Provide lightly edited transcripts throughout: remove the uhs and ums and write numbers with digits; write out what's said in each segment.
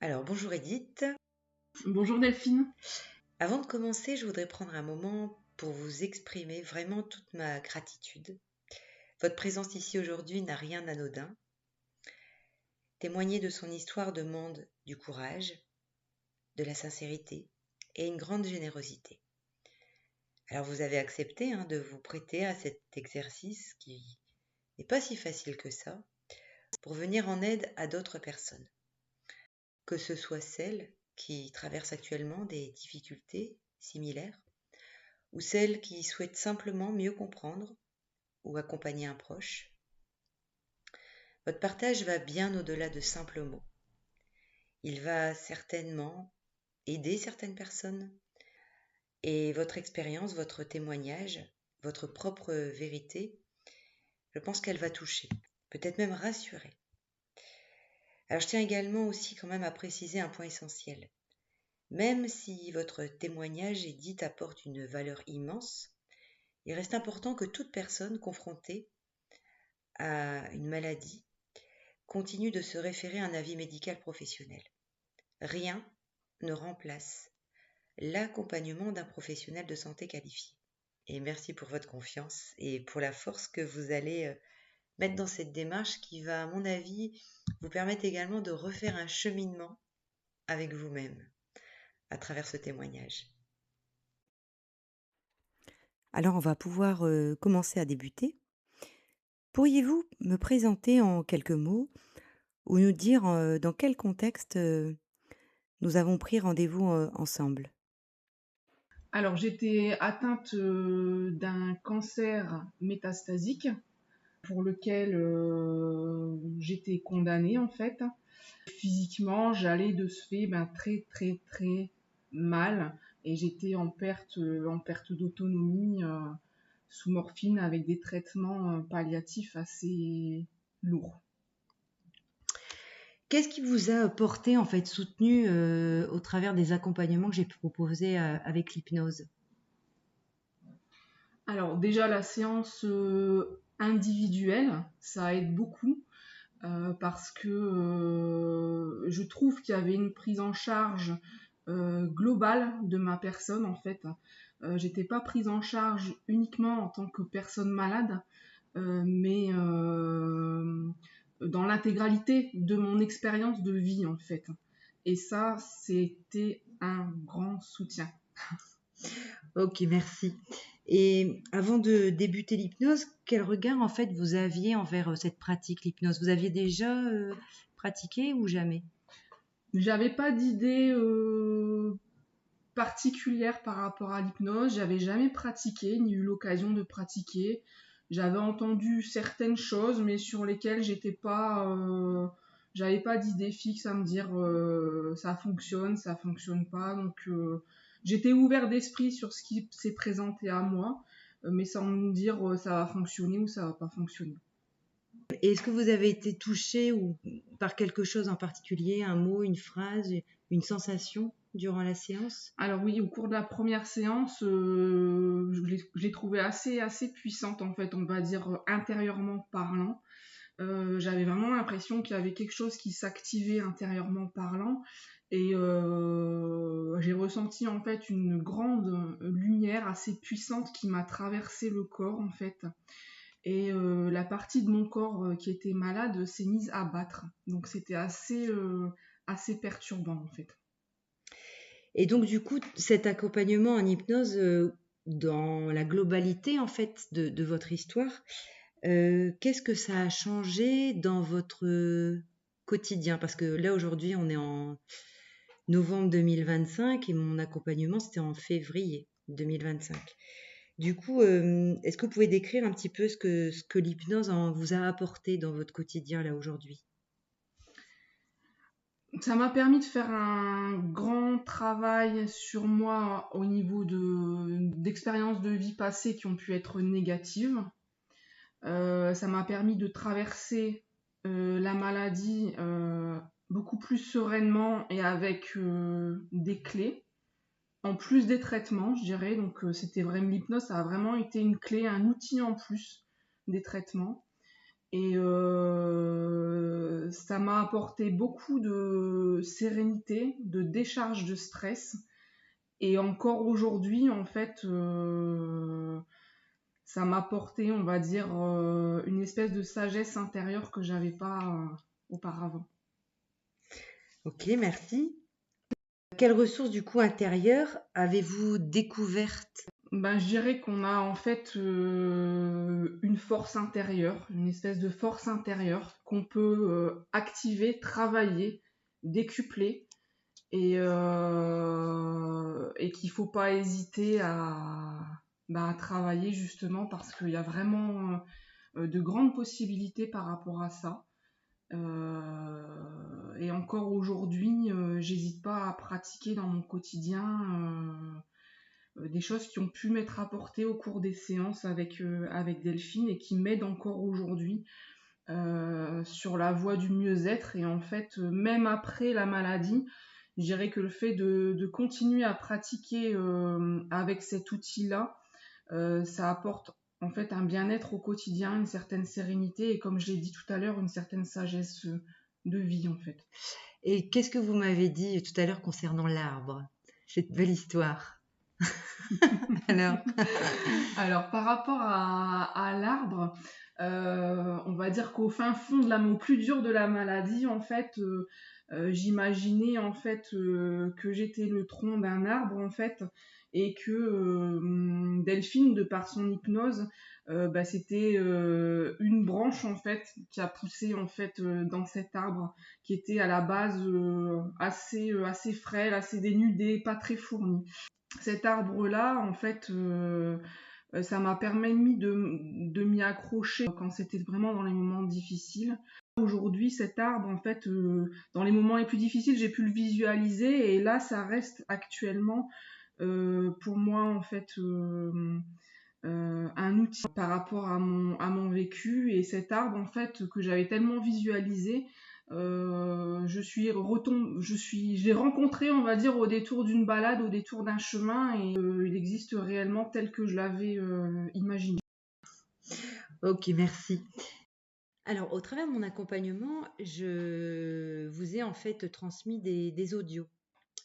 Alors, bonjour Edith. Bonjour Delphine. Avant de commencer, je voudrais prendre un moment pour vous exprimer vraiment toute ma gratitude. Votre présence ici aujourd'hui n'a rien d'anodin. Témoigner de son histoire demande du courage, de la sincérité et une grande générosité. Alors, vous avez accepté de vous prêter à cet exercice qui n'est pas si facile que ça, pour venir en aide à d'autres personnes, que ce soit celles qui traversent actuellement des difficultés similaires ou celles qui souhaitent simplement mieux comprendre ou accompagner un proche. Votre partage va bien au-delà de simples mots. Il va certainement aider certaines personnes et votre expérience, votre témoignage, votre propre vérité, je pense qu'elle va toucher, peut-être même rassurer. Alors je tiens également aussi quand même à préciser un point essentiel. Même si votre témoignage, Edith, apporte une valeur immense, il reste important que toute personne confrontée à une maladie continue de se référer à un avis médical professionnel. Rien ne remplace l'accompagnement d'un professionnel de santé qualifié. Et merci pour votre confiance et pour la force que vous allez mettre dans cette démarche qui va, à mon avis, vous permettre également de refaire un cheminement avec vous-même à travers ce témoignage. Alors, on va pouvoir commencer à débuter. Pourriez-vous me présenter en quelques mots ou nous dire dans quel contexte nous avons pris rendez-vous ensemble? Alors j'étais atteinte d'un cancer métastasique pour lequel j'étais condamnée en fait. Physiquement, j'allais de ce fait très très très mal et j'étais en perte d'autonomie sous morphine avec des traitements palliatifs assez lourds. Qu'est-ce qui vous a porté, en fait, soutenu au travers des accompagnements que j'ai proposés avec l'hypnose? Alors déjà la séance individuelle, ça aide beaucoup parce que je trouve qu'il y avait une prise en charge globale de ma personne en fait. J'étais pas prise en charge uniquement en tant que personne malade, mais dans l'intégralité de mon expérience de vie en fait. Et ça, c'était un grand soutien. Ok, merci. Et avant de débuter l'hypnose, quel regard en fait vous aviez envers cette pratique, l'hypnose? Vous aviez déjà pratiqué ou jamais? J'avais pas d'idée particulière par rapport à l'hypnose. J'avais jamais pratiqué, ni eu l'occasion de pratiquer. J'avais entendu certaines choses, mais sur lesquelles j'avais pas d'idée fixe à me dire ça fonctionne pas. Donc j'étais ouvert d'esprit sur ce qui s'est présenté à moi, mais sans me dire ça va fonctionner ou ça va pas fonctionner. Et est-ce que vous avez été touché ou par quelque chose en particulier, un mot, une phrase, une sensation durant la séance? Alors oui, au cours de la première séance, je l'ai trouvée assez puissante en fait, on va dire intérieurement parlant. J'avais vraiment l'impression qu'il y avait quelque chose qui s'activait intérieurement parlant et j'ai ressenti en fait une grande lumière assez puissante qui m'a traversé le corps en fait. Et la partie de mon corps qui était malade s'est mise à battre. Donc c'était assez perturbant en fait. Et donc, du coup, cet accompagnement en hypnose, dans la globalité, en fait, de votre histoire, qu'est-ce que ça a changé dans votre quotidien? Parce que là, aujourd'hui, on est en novembre 2025 et mon accompagnement, c'était en février 2025. Du coup, est-ce que vous pouvez décrire un petit peu ce que l'hypnose vous a apporté dans votre quotidien, là, aujourd'hui? Ça m'a permis de faire un grand travail sur moi au niveau d'expériences de vie passées qui ont pu être négatives. Ça m'a permis de traverser la maladie beaucoup plus sereinement et avec des clés, en plus des traitements, je dirais. Donc c'était vraiment l'hypnose, ça a vraiment été une clé, un outil en plus des traitements. Et ça m'a apporté beaucoup de sérénité, de décharge de stress. Et encore aujourd'hui, en fait, ça m'a apporté, on va dire, une espèce de sagesse intérieure que j'avais pas auparavant. Ok, merci. Quelles ressources du coup intérieures avez-vous découvertes? Ben, je dirais qu'on a en fait une force intérieure, une espèce de force intérieure qu'on peut activer, travailler, décupler et qu'il faut pas hésiter à travailler justement parce qu'il y a vraiment de grandes possibilités par rapport à ça. Et encore aujourd'hui, j'hésite pas à pratiquer dans mon quotidien des choses qui ont pu m'être apportées au cours des séances avec Delphine et qui m'aident encore aujourd'hui sur la voie du mieux-être. Et en fait, même après la maladie, je dirais que le fait de continuer à pratiquer avec cet outil-là, ça apporte en fait un bien-être au quotidien, une certaine sérénité et comme je l'ai dit tout à l'heure, une certaine sagesse de vie en fait. Et qu'est-ce que vous m'avez dit tout à l'heure concernant l'arbre? Cette belle histoire. Alors, Alors par rapport à l'arbre, on va dire qu'au fin fond au plus dur de la maladie, en fait, j'imaginais en fait que j'étais le tronc d'un arbre en fait et que Delphine, de par son hypnose, c'était une branche en fait qui a poussé en fait dans cet arbre qui était à la base assez frêle, assez dénudé, pas très fourni. Cet arbre-là, en fait, ça m'a permis de m'y accrocher quand c'était vraiment dans les moments difficiles. Aujourd'hui, cet arbre, en fait, dans les moments les plus difficiles, j'ai pu le visualiser et là, ça reste actuellement pour moi, en fait, un outil par rapport à mon vécu. Et cet arbre, en fait, que j'avais tellement visualisé, je l'ai rencontré, on va dire, au détour d'une balade, au détour d'un chemin, et il existe réellement tel que je l'avais imaginé. ok, merci. Alors, au travers de mon accompagnement, je vous ai en fait transmis des audios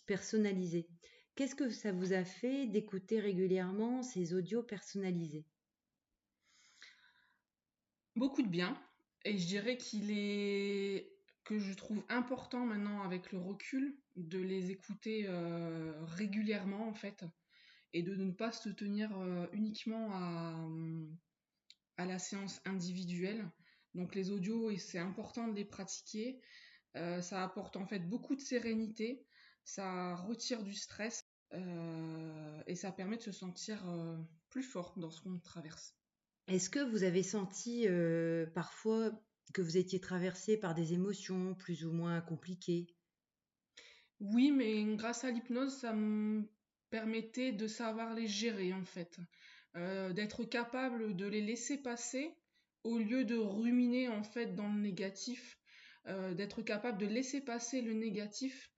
personnalisés. Qu'est-ce que ça vous a fait d'écouter régulièrement ces audios personnalisés? Beaucoup de bien, et je dirais que je trouve important maintenant avec le recul de les écouter régulièrement en fait, et de ne pas se tenir uniquement à la séance individuelle. Donc les audios, et c'est important de les pratiquer. Ça apporte en fait beaucoup de sérénité, ça retire du stress et ça permet de se sentir plus fort dans ce qu'on traverse. Est-ce que vous avez senti parfois que vous étiez traversé par des émotions plus ou moins compliquées? Oui, mais grâce à l'hypnose, ça me permettait de savoir les gérer en fait. D'être capable de les laisser passer au lieu de ruminer en fait dans le négatif, d'être capable de laisser passer le négatif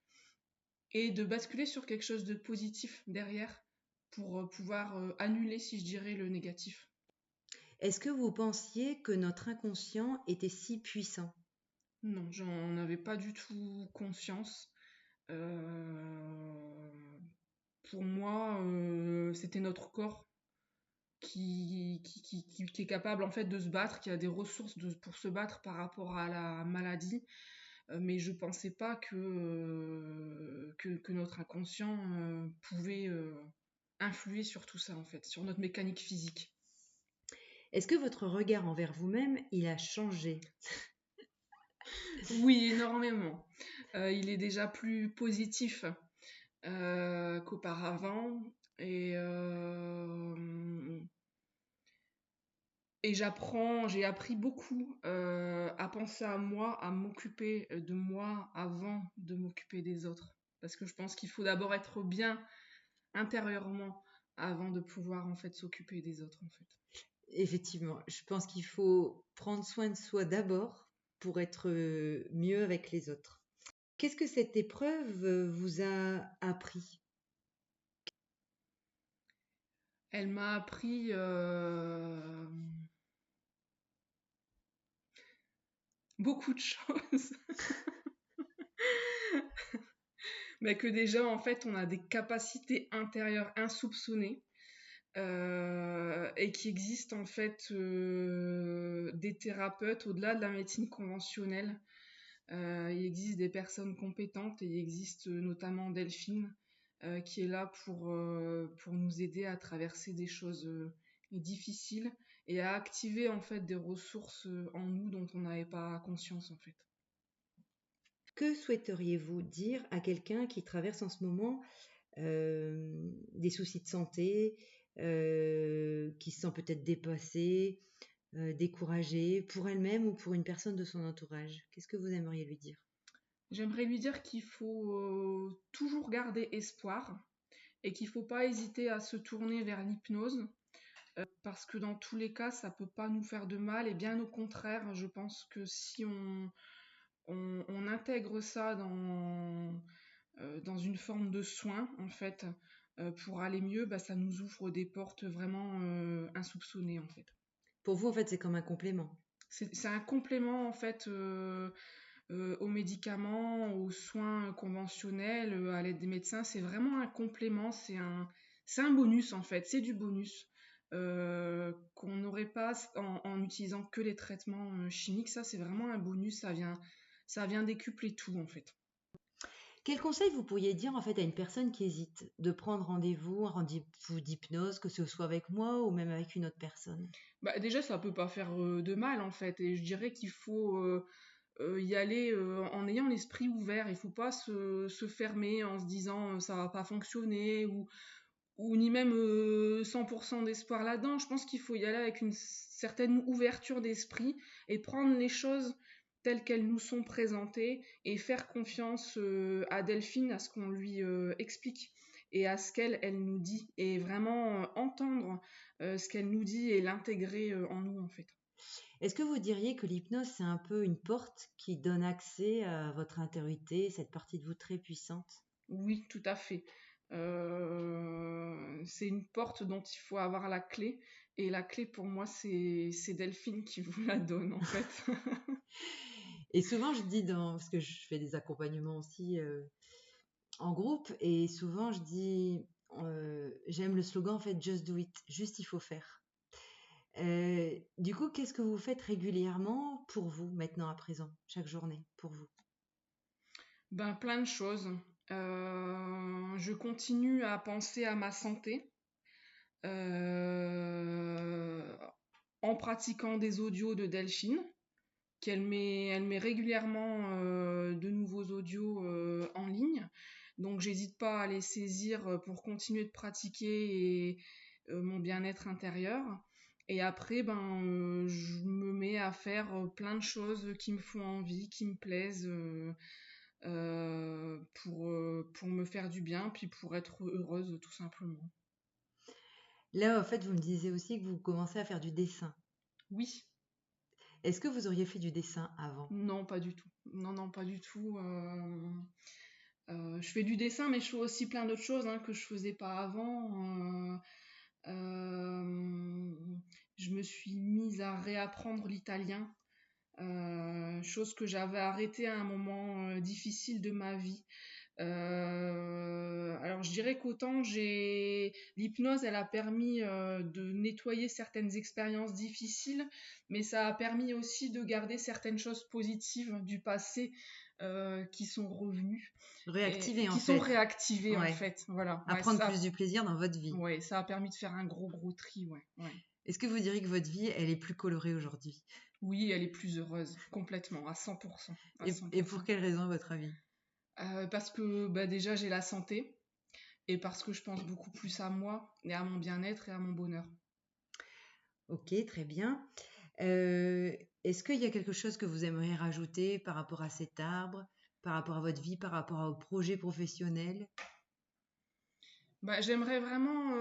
et de basculer sur quelque chose de positif derrière pour pouvoir annuler, si je dirais, le négatif. Est-ce que vous pensiez que notre inconscient était si puissant? Non, j'en avais pas du tout conscience. Euh, pour moi, c'était notre corps qui est capable en fait de se battre, qui a des ressources pour se battre par rapport à la maladie. Mais je pensais pas que notre inconscient pouvait influer sur tout ça en fait, sur notre mécanique physique. Est-ce que votre regard envers vous-même, il a changé? Oui, énormément. Il est déjà plus positif qu'auparavant et j'ai appris beaucoup à penser à moi, à m'occuper de moi avant de m'occuper des autres. Parce que je pense qu'il faut d'abord être bien intérieurement avant de pouvoir en fait s'occuper des autres en fait. Effectivement, je pense qu'il faut prendre soin de soi d'abord pour être mieux avec les autres. Qu'est-ce que cette épreuve vous a appris? Elle m'a appris beaucoup de choses. Mais que déjà, en fait, on a des capacités intérieures insoupçonnées. Et qu'il existe en fait des thérapeutes au-delà de la médecine conventionnelle. Il existe des personnes compétentes et il existe notamment Delphine qui est là pour nous aider à traverser des choses difficiles et à activer en fait des ressources en nous dont on n'avait pas conscience en fait. Que souhaiteriez-vous dire à quelqu'un qui traverse en ce moment des soucis de santé, qui se sent peut-être dépassée, découragée, pour elle-même ou pour une personne de son entourage? Qu'est-ce que vous aimeriez lui dire? J'aimerais lui dire qu'il faut toujours garder espoir et qu'il ne faut pas hésiter à se tourner vers l'hypnose parce que dans tous les cas, ça ne peut pas nous faire de mal et bien au contraire, je pense que si on intègre ça dans une forme de soin, en fait, pour aller mieux, bah, ça nous ouvre des portes vraiment insoupçonnées, en fait. Pour vous, en fait, c'est comme un complément. C'est un complément, en fait, aux médicaments, aux soins conventionnels, à l'aide des médecins. C'est vraiment un complément, c'est un bonus, en fait. C'est du bonus qu'on n'aurait pas en utilisant que les traitements chimiques. Ça, c'est vraiment un bonus. Ça vient décupler tout, en fait. Quel conseil vous pourriez dire en fait à une personne qui hésite de prendre rendez-vous, un rendez-vous d'hypnose, que ce soit avec moi ou même avec une autre personne? Bah, déjà, ça peut pas faire de mal, en fait. Et je dirais qu'il faut y aller en ayant l'esprit ouvert. Il faut pas se fermer en se disant ça va pas fonctionner ou ni même 100% d'espoir là-dedans. Je pense qu'il faut y aller avec une certaine ouverture d'esprit et prendre les choses telles qu'elles nous sont présentées et faire confiance à Delphine, à ce qu'on lui explique et à ce qu'elle nous dit et vraiment entendre ce qu'elle nous dit et l'intégrer en nous en fait. Est-ce que vous diriez que l'hypnose, c'est un peu une porte qui donne accès à votre intériorité, cette partie de vous très puissante? Oui, tout à fait. C'est une porte dont il faut avoir la clé. Et la clé, pour moi, c'est Delphine qui vous la donne, en fait. Et souvent, je dis parce que je fais des accompagnements aussi en groupe, et souvent je dis, j'aime le slogan en fait, just do it, juste il faut faire. Du coup, qu'est-ce que vous faites régulièrement pour vous, maintenant à présent, chaque journée, pour vous? Ben, plein de choses. Je continue à penser à ma santé euh, en pratiquant des audios de Delphine, elle met régulièrement de nouveaux audios en ligne. Donc, j'hésite pas à les saisir pour continuer de pratiquer et mon bien-être intérieur. Et après, je me mets à faire plein de choses qui me font envie, qui me plaisent, pour me faire du bien, puis pour être heureuse, tout simplement. Là, en fait, vous me disiez aussi que vous commencez à faire du dessin. Oui, Est-ce que vous auriez fait du dessin avant? non, pas du tout. Non, non, pas du tout. Je fais du dessin, mais je fais aussi plein d'autres choses que je faisais pas avant. Euh, je me suis mise à réapprendre l'italien, chose que j'avais arrêtée à un moment difficile de ma vie. Alors je dirais qu'autant l'hypnose, elle a permis de nettoyer certaines expériences difficiles, mais ça a permis aussi de garder certaines choses positives du passé qui sont revenues et Réactiver, en qui sont fait. réactivées en Ouais. fait. Voilà. À prendre plus du plaisir dans votre vie. Ouais, ça a permis de faire un gros tri. Ouais, ouais. Est-ce que vous diriez que votre vie, elle est plus colorée aujourd'hui? Oui, elle est plus heureuse, complètement, à 100%. À Et pour 100%. quelle raison, à votre avis? Parce que déjà j'ai la santé et parce que je pense beaucoup plus à moi et à mon bien-être et à mon bonheur. Ok, très bien. Euh, Est-ce qu'il y a quelque chose que vous aimeriez rajouter par rapport à cet arbre, par rapport à votre vie, par rapport à vos projets professionnels? J'aimerais vraiment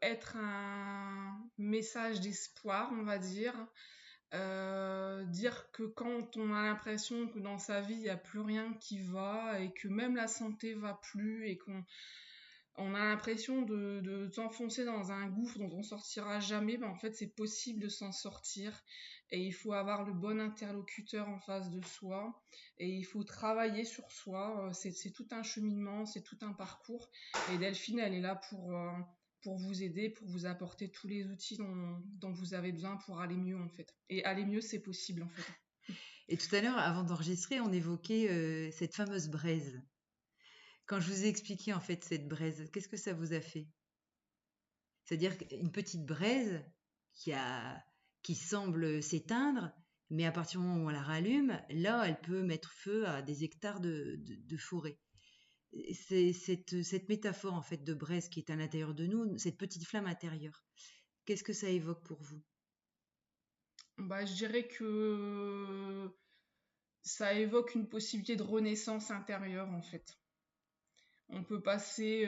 être un message d'espoir, on va dire. Dire que quand on a l'impression que dans sa vie, il n'y a plus rien qui va et que même la santé va plus et qu'on On a l'impression de s'enfoncer dans un gouffre dont on sortira jamais. En fait, c'est possible de s'en sortir. Et il faut avoir le bon interlocuteur en face de soi. Et il faut travailler sur soi. C'est tout un cheminement, c'est tout un parcours. Et Delphine, elle est là pour vous aider, pour vous apporter tous les outils dont vous avez besoin pour aller mieux, en fait. Et aller mieux, c'est possible, en fait. Et tout à l'heure, avant d'enregistrer, on évoquait cette fameuse braise. Quand je vous ai expliqué en fait cette braise, qu'est-ce que ça vous a fait? C'est-à-dire une petite braise qui semble s'éteindre, mais à partir du moment où on la rallume, là, elle peut mettre feu à des hectares de forêt. C'est cette métaphore en fait de braise qui est à l'intérieur de nous, cette petite flamme intérieure. Qu'est-ce que ça évoque pour vous? Je dirais que ça évoque une possibilité de renaissance intérieure, en fait. On peut passer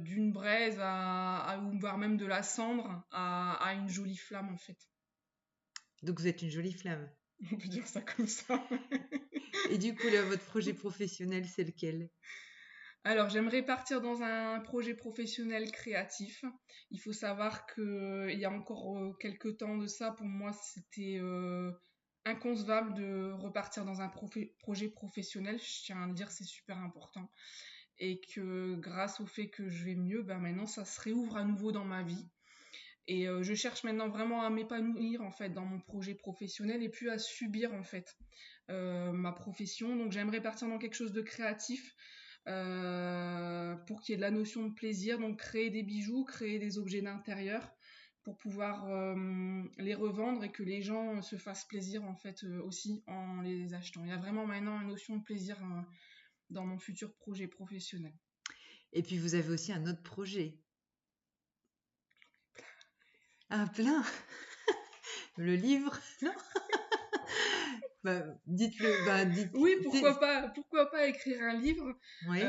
d'une braise ou voire même de la cendre à une jolie flamme, en fait. Donc vous êtes une jolie flamme. On peut dire ça comme ça. Et du coup, là, votre projet professionnel, c'est lequel? Alors, j'aimerais partir dans un projet professionnel créatif. Il faut savoir qu'il y a encore quelques temps de ça, pour moi, c'était inconcevable de repartir dans un projet professionnel. Je tiens à le dire, c'est super important. Et que grâce au fait que je vais mieux, maintenant ça se réouvre à nouveau dans ma vie. Et je cherche maintenant vraiment à m'épanouir en fait dans mon projet professionnel et plus à subir en fait ma profession. Donc j'aimerais partir dans quelque chose de créatif pour qu'il y ait de la notion de plaisir, donc créer des bijoux, créer des objets d'intérieur pour pouvoir les revendre et que les gens se fassent plaisir en fait aussi en les achetant. Il y a vraiment maintenant une notion de plaisir dans mon futur projet professionnel. Et puis vous avez aussi un autre projet. Ah, plein. Le livre, non? Dites-le. Oui, pourquoi pas écrire un livre. Oui.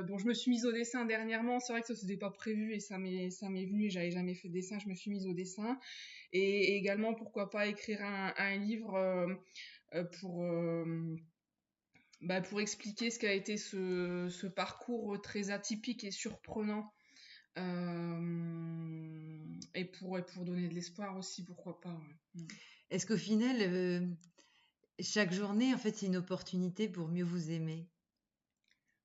Bon, je me suis mise au dessin dernièrement. C'est vrai que ça c'était pas prévu et ça m'est venu. Et j'avais jamais fait de dessin. Je me suis mise au dessin et également pourquoi pas écrire un livre pour expliquer ce qu'a été ce parcours très atypique et surprenant. Et pour donner de l'espoir aussi, pourquoi pas. Ouais. Est-ce qu'au final, chaque journée, en fait, c'est une opportunité pour mieux vous aimer?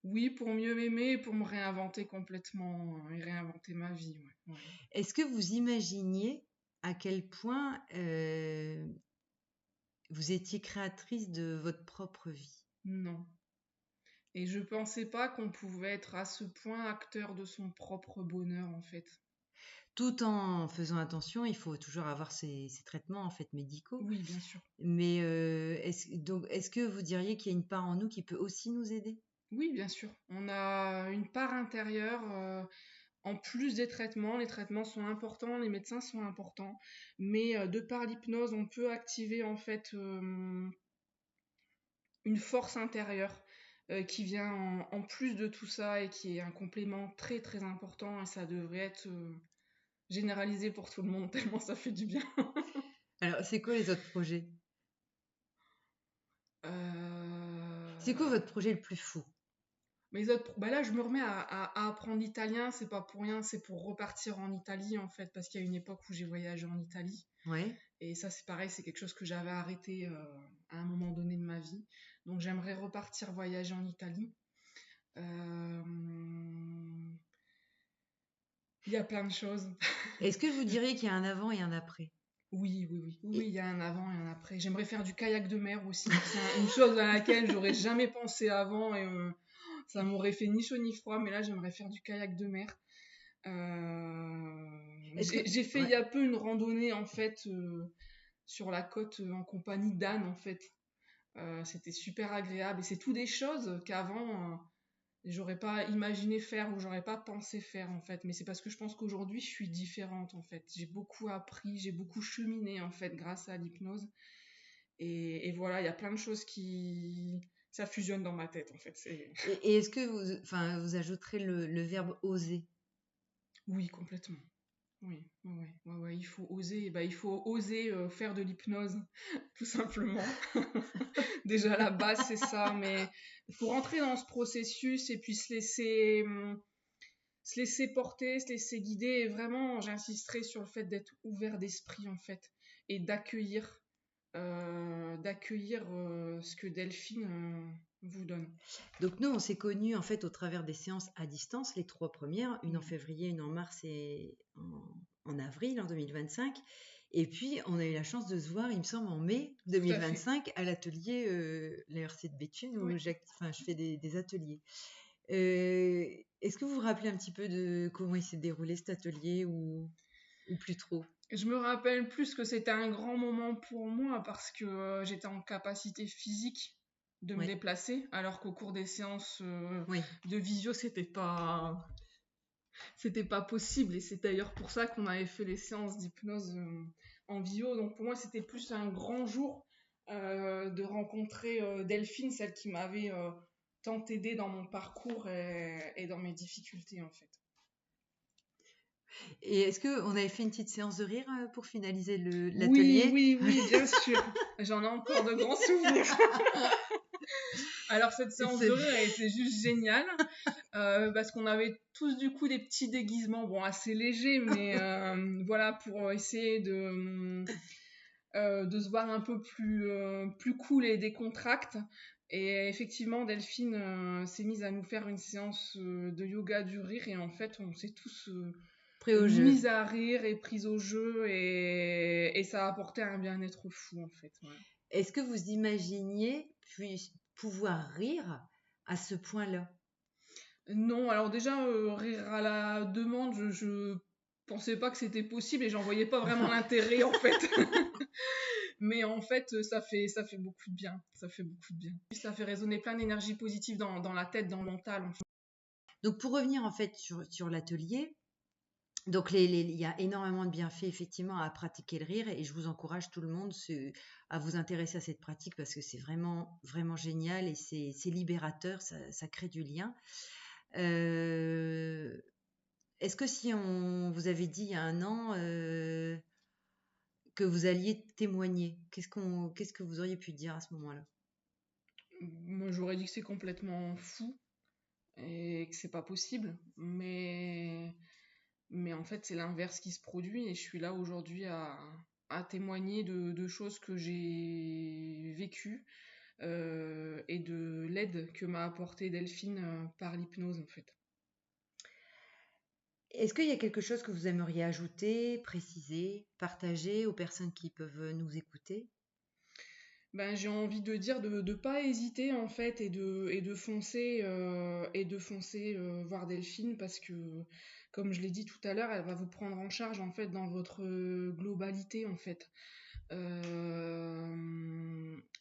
Oui, pour mieux m'aimer, pour me réinventer complètement et réinventer ma vie. Ouais. Est-ce que vous imaginiez à quel point vous étiez créatrice de votre propre vie? Non. Et je pensais pas qu'on pouvait être à ce point acteur de son propre bonheur, en fait. Tout en faisant attention, il faut toujours avoir ces traitements en fait médicaux. Oui, bien sûr. Mais est-ce que vous diriez qu'il y a une part en nous qui peut aussi nous aider? Oui, bien sûr. On a une part intérieure, en plus des traitements. Les traitements sont importants, les médecins sont importants. Mais de par l'hypnose, on peut activer en fait une force intérieure qui vient en plus de tout ça et qui est un complément très très important. Et ça devrait être généralisé pour tout le monde, tellement ça fait du bien. Alors, c'est quoi les autres projets? C'est quoi Euh, votre projet le plus fou? Là, je me remets à apprendre l'italien, c'est pas pour rien, c'est pour repartir en Italie en fait, parce qu'il y a une époque où j'ai voyagé en Italie. Ouais. Et ça, c'est pareil, c'est quelque chose que j'avais arrêté à un moment donné de ma vie. Donc, j'aimerais repartir voyager en Italie. Il y a plein de choses. Est-ce que vous diriez qu'il y a un avant et un après? Oui, il y a un avant et un après. J'aimerais faire du kayak de mer aussi. C'est une chose à laquelle j'aurais jamais pensé avant et ça m'aurait fait ni chaud ni froid, mais là j'aimerais faire du kayak de mer. J'ai fait il y a peu une randonnée en fait sur la côte en compagnie d'Anne en fait. C'était super agréable et c'est tout des choses qu'avant j'aurais pas imaginé faire ou j'aurais pas pensé faire en fait. Mais c'est parce que je pense qu'aujourd'hui je suis différente en fait. J'ai beaucoup appris, j'ai beaucoup cheminé en fait grâce à l'hypnose. Et voilà, il y a plein de choses ça fusionne dans ma tête en fait. Et est-ce que vous ajouterez le verbe oser? Oui, complètement. Oui, ouais, il faut oser. Il faut oser faire de l'hypnose, tout simplement. Déjà la base c'est ça, mais il faut rentrer dans ce processus et puis se laisser se laisser porter, se laisser guider. Et vraiment, j'insisterai sur le fait d'être ouvert d'esprit, en fait, et d'accueillir ce que Delphine vous donne. Donc nous, on s'est connus en fait au travers des séances à distance, les 3 premières, une en février, une en mars et en avril en 2025. Et puis, on a eu la chance de se voir, il me semble, en mai 2025 à l'atelier l'ARC de Béthune où je fais des ateliers. Est-ce que vous vous rappelez un petit peu de comment il s'est déroulé cet atelier ou plus trop? Je me rappelle plus que c'était un grand moment pour moi parce que j'étais en capacité physique de me déplacer, alors qu'au cours des séances de visio, c'était pas possible. Et c'est d'ailleurs pour ça qu'on avait fait les séances d'hypnose en visio. Donc pour moi, c'était plus un grand jour de rencontrer Delphine, celle qui m'avait tant aidée dans mon parcours et dans mes difficultés, en fait. Et est-ce qu'on avait fait une petite séance de rire pour finaliser l'atelier? Oui, bien sûr. J'en ai encore de grands souvenirs. Alors, cette séance de rire a été juste géniale parce qu'on avait tous du coup des petits déguisements, bon, assez légers, mais voilà, pour essayer de se voir un peu plus cool et décontracte. Et effectivement, Delphine s'est mise à nous faire une séance de yoga du rire et en fait, on s'est tous mise à rire et prise au jeu et ça a apporté un bien-être fou en fait. Ouais. Est-ce que vous imaginiez pouvoir rire à ce point-là? Non, alors déjà, rire à la demande, je pensais pas que c'était possible et j'en voyais pas vraiment l'intérêt en fait. Mais en fait, ça fait beaucoup de bien. Ça fait beaucoup de bien. Ça fait résonner plein d'énergie positive dans la tête, dans le mental. En fait. Donc pour revenir en fait sur l'atelier, donc il y a énormément de bienfaits effectivement à pratiquer le rire et je vous encourage tout le monde à vous intéresser à cette pratique parce que c'est vraiment vraiment génial et c'est libérateur, ça crée du lien. Est-ce que si on vous avait dit il y a un an que vous alliez témoigner, qu'est-ce que vous auriez pu dire à ce moment-là? Moi, j'aurais dit que c'est complètement fou et que c'est pas possible, mais en fait, c'est l'inverse qui se produit et je suis là aujourd'hui à témoigner de choses que j'ai vécues et de l'aide que m'a apporté Delphine par l'hypnose en fait. Est-ce qu'il y a quelque chose que vous aimeriez ajouter, préciser, partager aux personnes qui peuvent nous écouter? Ben, j'ai envie de dire de ne pas hésiter en fait et de foncer voir Delphine parce que comme je l'ai dit tout à l'heure, elle va vous prendre en charge en fait dans votre globalité en fait.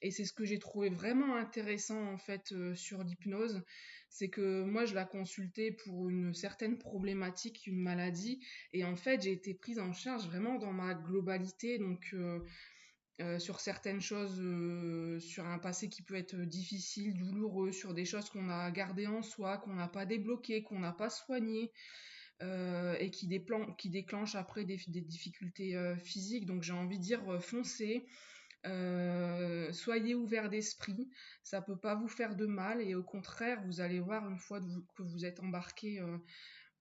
Et c'est ce que j'ai trouvé vraiment intéressant en fait sur l'hypnose, c'est que moi je la consultais pour une certaine problématique, une maladie, et en fait j'ai été prise en charge vraiment dans ma globalité, donc sur certaines choses, sur un passé qui peut être difficile, douloureux, sur des choses qu'on a gardées en soi, qu'on n'a pas débloquées, qu'on n'a pas soignées. Et qui déclenchent après des difficultés physiques. Donc j'ai envie de dire foncez, soyez ouverts d'esprit, ça peut pas vous faire de mal et au contraire vous allez voir une fois que vous êtes embarqué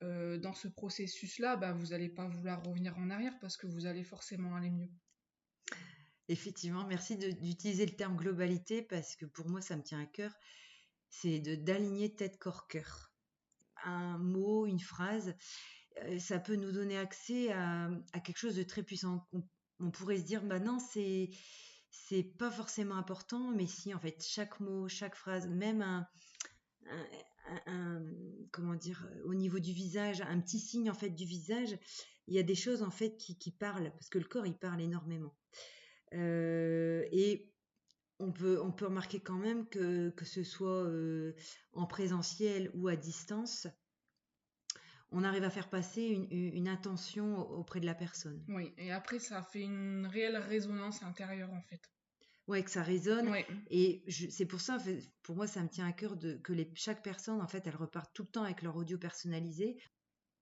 dans ce processus-là, bah, vous n'allez pas vouloir revenir en arrière parce que vous allez forcément aller mieux. Effectivement, merci d'utiliser le terme globalité parce que pour moi ça me tient à cœur, c'est d'aligner tête, corps, cœur. Un mot, une phrase, ça peut nous donner accès à quelque chose de très puissant. On pourrait se dire, bah non, c'est pas forcément important, mais si, en fait, chaque mot, chaque phrase, même comment dire, au niveau du visage, un petit signe, en fait, du visage, il y a des choses, en fait, qui parlent, parce que le corps, il parle énormément. Et on peut remarquer quand même que ce soit en présentiel ou à distance, on arrive à faire passer une intention auprès de la personne. Oui, et après ça fait une réelle résonance intérieure en fait. Ouais, que ça résonne. Ouais. Et c'est pour ça, en fait, pour moi, ça me tient à cœur que chaque personne, en fait, elle repart tout le temps avec leur audio personnalisé.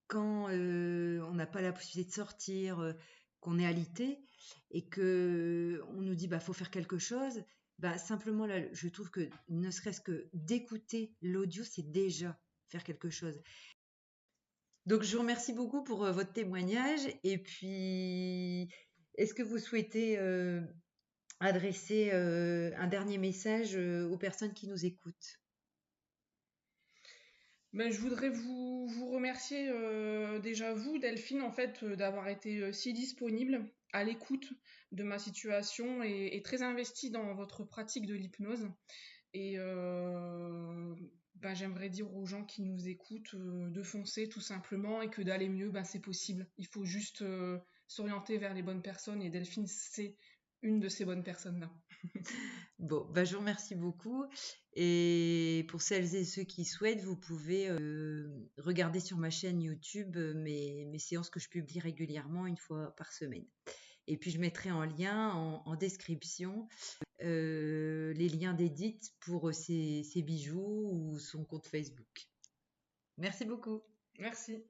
Quand on n'a pas la possibilité de sortir, qu'on est alité et que on nous dit bah faut faire quelque chose, bah simplement là, je trouve que ne serait-ce que d'écouter l'audio, c'est déjà faire quelque chose. Donc, je vous remercie beaucoup pour votre témoignage. Et puis, est-ce que vous souhaitez adresser un dernier message aux personnes qui nous écoutent? Ben, je voudrais vous remercier déjà vous, Delphine, en fait, d'avoir été si disponible, à l'écoute de ma situation et très investie dans votre pratique de l'hypnose. Et ben, j'aimerais dire aux gens qui nous écoutent de foncer tout simplement et que d'aller mieux, ben, c'est possible. Il faut juste s'orienter vers les bonnes personnes et Delphine, c'est une de ces bonnes personnes-là. Bon, bah, je vous remercie beaucoup. Et pour celles et ceux qui souhaitent, vous pouvez regarder sur ma chaîne YouTube mes séances que je publie régulièrement une fois par semaine. Et puis, je mettrai en lien, en description, les liens d'Edith pour ses bijoux ou son compte Facebook. Merci beaucoup. Merci.